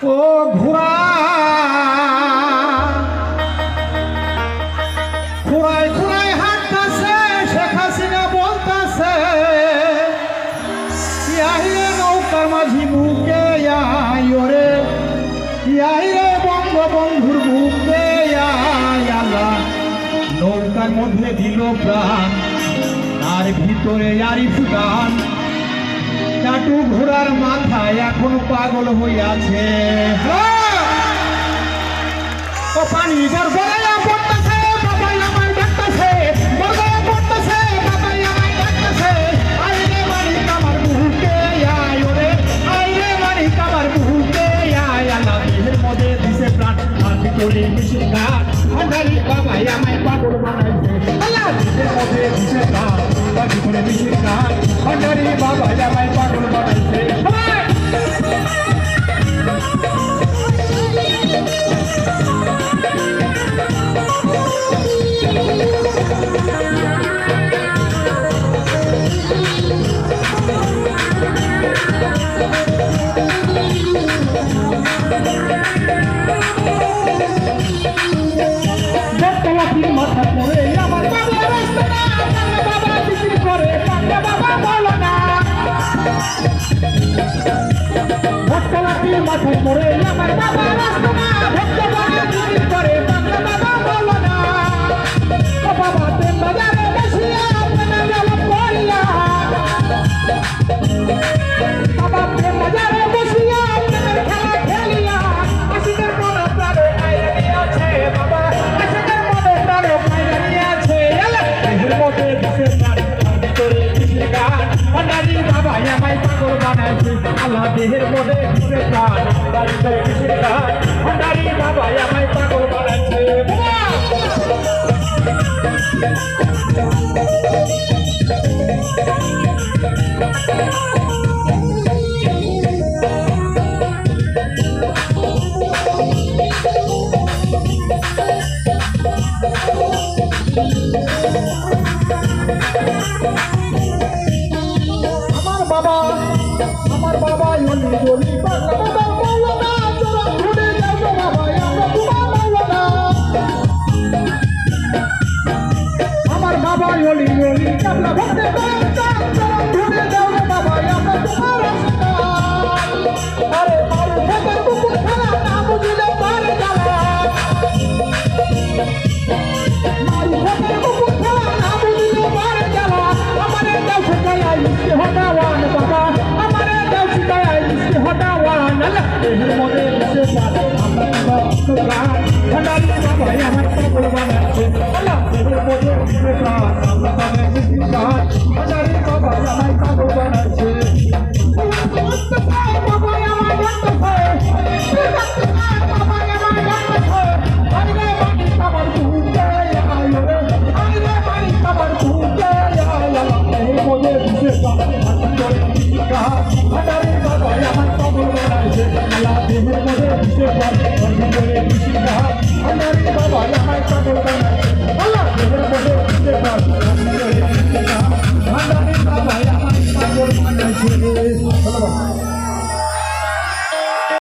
ও ঘোড়া ঘোড়ায় ঘোড়ায় হাঁটতাছে, শেখ হাসিনা বলতাছে ইয়াইরে নৌকার মাঝি বুকে আয় ওরে, ইয়াইরে বঙ্গবন্ধুর বুকে আয় আল্লাহ। নৌকার মধ্যে দিল প্রাণ, তার ভিতরে আরিফ গান। টাটু ঘোড়ার মাথায় এখন পাগল হইয়াছে। ও পানি গড়গড়াইয়া পড়তাছে, বাবাই আমায় ডাকতাছে, গড়গড়াইয়া পড়তাছে, বাবাই আমায় ডাকতাছে। আইরে মানিক আমার বুকে আয় ওরে, আইরে মানিক আমার বুকে আয় আল্লাহ। দেহের মধ্যে দিছে প্রাণ, আর ভিতরে মিশির গান। ভান্ডারি বাবাই আমায় পাগল বানাইছে আল্লাহ। দেহের মধ্যে দিছে প্রাণ, আর ভিতরে মিশির গান। ভান্ডারি বাবাই আমায় পাগল বানাইছে। মাথা পড়ে আমার বাবা রাস্তা না, বাবা বিক্রি করে পান্ডা বাবা বলো না। ভক্তলাটির মাথা পড়ে আমার বাবা রাস্তা না, ভক্ত বাবা বিক্রি করে পান্ডা বাবা বলো না। ও বাবা প্রেম বাজারে বসিয়া আপনার গেল পড়িয়া, বাবা প্রেম বাজারে বসিয়া আপনার খেলা খেলিয়া। আশিকের মনে প্রাণে আইরে আছে বাবা, আশিকের মনে প্রাণে আইরে আছে আল্লাহ। দেহের মধ্যে দিছে প্রাণ, আর ভিতরে দিছে গান। ভান্ডারি বাবা আমায় পাগল বানাইছে আল্লাহ। দেহের মধ্যে দিছে প্রাণ, আর ভিতরে দিছে গান। ভান্ডারি বাবা আমায় পাগল বানাইছে। আমার বাবা ইউনি বলি পাগলা বাবা বলো না, তোরা ঘুরে যাও গো বাবা আমরা তোমার বলো না। আমার বাবা ইউনি বলি পাগলা ভক্তে তোরা ঘুরে যাও গো বাবা আমরা তোমার রাস্তা। আরে মারু ভেতর কুকুর খেলা না বুঝলে পারে যাওয়া, মারু ভেতর কুকুর খেলা না বুঝলে পারে যাওয়া। আমারে দাও শেখাই মিষ্টি হটাওয়ান বাবা, আমারে দাও শেখাই মিষ্টি হটাওয়ান আল্লাহ। দেহের মধ্যে দিছে প্রাণ, আমরা গান। ভান্ডারি বাবা আমার পাগল বানাচ্ছে আল্লাহ। দেহের মধ্যে দিছে প্রাণ,